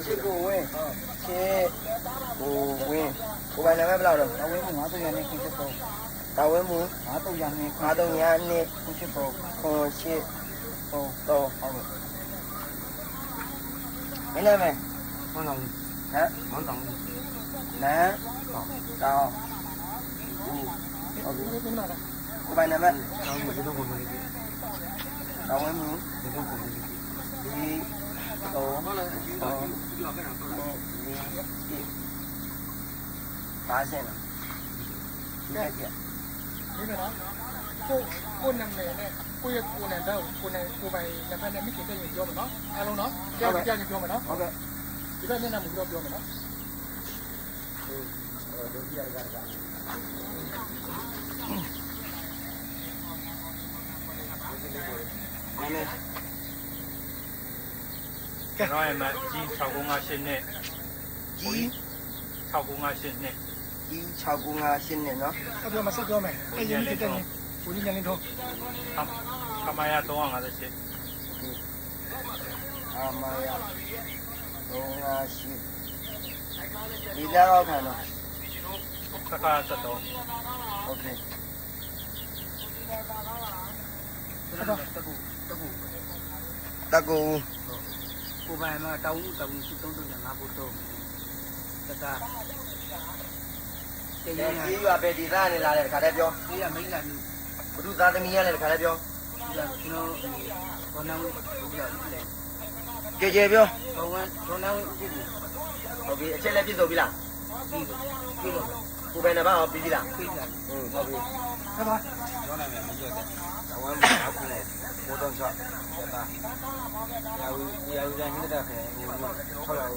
ချစ်ကိုဝင်းချစ်ကိုဝင်းကိုပိုင်နာမည်ဘယ်လောက်တော့ အဝင်းမှု900နဲ့ခုချစ်ပေါ် တာဝင်းမှု 900နဲ့ 900နှစ် ခုချစ်ပေါ် ခွန်ချစ် ပေါ် တော့ ဟုတ်ကဲ့ မင်းနာမည် မောင်တော် ဟမ် မောင်တော် နန်းတောင်းကိုပိုင်နာမည် တောင်းပြီးတော့ဘုံလေး တာဝင်းမှု ဒီတော့ဘုံလေး ဒီတော့ဘာစင်လားဒီကပြ ဒီမှာကိုနာမည်နဲ့ကိုရဲ့ကိုနဲ့တော့ကိုနဲ့ကိုပိုင်နံပါတ်နဲ့မိခင်တဲ့ရင်ပြောမယ်နော်အားလုံးနော်ကြောက်ကြောက်ပြောမယ်နော် ဟုတ်ကဲ့ ဒီဘက်မျက်နှာမူတော့ပြောမယ်နော် ဒုတိယကနာမည် ကျွန်တော်ရဲ့မကြီး6958နဲ့ ကြီး 6958နဲ့ ကြီး6958နဲ့နော် ဆက်ပြောမယ်ဆက်ပြောမယ်တဲ့ရင်မိခင်တဲ့ရင်ကိုကြီးညနေတော့ ခမရ358 အာမယာ358ဒီလောက်ခံတော့ ခခ73 โอเค တက်ကူတက်ကူ တကူ ကိုပိုင်မှာတောင်းရှိ335ဘုတ်တော့တတာတေးရ ကြီးရွာပဲဒီသားနေလာတယ်ခါတည်းပြော တေးရမိန်းလာပြီ ဘုသူသားသမီးရလည်းခါတည်းပြော ကျွန်တော်ဘောနောင်းဘုရားဦးလေ ကြေကြေပြော ဘောနောင်းဦးကို ဟုတ်ပြီအချက်လက်ပြည့်စုံပြီလား ပြီးတော့ ကိုပဲနံပါတ်ဟောပြီးပြီလား ပြီးလာ ဟုတ်ပြီ ဟုတ်ပါ ကျောင်းနိုင်မယ်မကြည့်တဲ့ အဝမ်းဘာခုလဲဘိုးတော်ချောက်တတာရာဦးတိုင်းဟိတဲ့ခဲဟို6ရောက်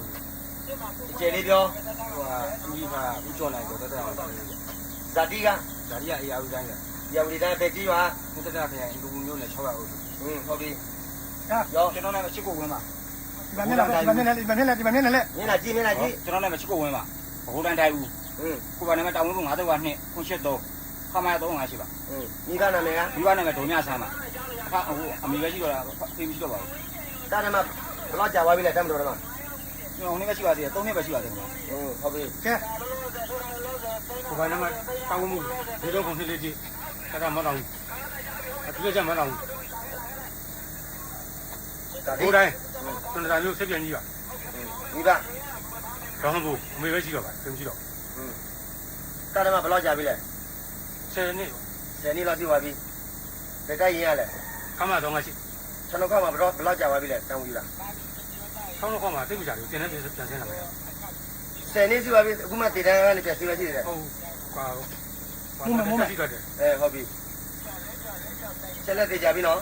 ကြေလေးပြော ဟိုဟာအကြီးမှာဦးကျော်နိုင်တော့တက်အောင်ပါလေ ဇာတိက ဒါရီကအရာဦးတိုင်းက ရာဦးတိုင်းပဲကြီးရွာ ဟိုတက်တာခရိုင်အင်ဒူမျိုးနဲ့600ဦး ဟုတ်ပြီ ဒါ ရော ကျွန်တော်လည်းချစ်ကိုဝင်းပါ ဒီမှာမျက်နှာဒီမှာမျက်နှာဒီမှာမျက်နှာဒီမှာမျက်နှာလက် မင်းလာကြည့်မင်းလာကြည့် ကျွန်တော်လည်းချစ်ကိုဝင်းပါဘိုးတန်းတိုင်းဦး ကိုပါနေမှာတောင်းလို့90ကနှစ်ခွန်ရှစ်တော့ခမရ300ရှိပါ မိဘနာမည်က ဒီကနေ့မှာဒုံညဆမ်းပါဟိုအမေပဲရှိတော့တာဖေးမရှိတော့ပါဘူး တာနမဘလောက်ကြာသွားပြီလဲတမ်းမတော်တယ်မ ကျွန်တော်နေ့ပဲရှိပါသေးတယ်3နှစ်ပဲရှိပါသေးတယ် ဟုတ်ပြီ ကဲ ကိုဘာနာမတောင်းမှုဒီတော့ခုနှစ်လေးကြီးခကမတောင်းအခုကြမတောင်း ဒါ ဘိုးတိုင်းကျွန်တော်မျိုးဆက်ပြန်ကြီးပါ မိဘ တော့ဘူးအမေပဲရှိတော့ပါတင်ရှိတော့ တာနမဘလောက်ကြာပြီလဲ 10နှစ် 10နှစ်လောက်ပြည့်သွားပြီတက်တိုက်ရင်ရလဲ ခမတော့ငါရှိ ကျွန်တော်ကမှဘလောက်ကြာသွားပြီလဲတောင်းကြည့်လား ဆောင်းတော့ခမတိတ်မကြဘူးတင်နေပြန်ဆင်းလာမယ် 10နှစ်ရှိသွားပြီအခုမှတည်တန်းကနေပြန်စီပဲရှိတယ် ဟုတ်ကွာရှိတော့တယ် ဟုတ်ပြီချက်လက်တည်ကြပြီနော်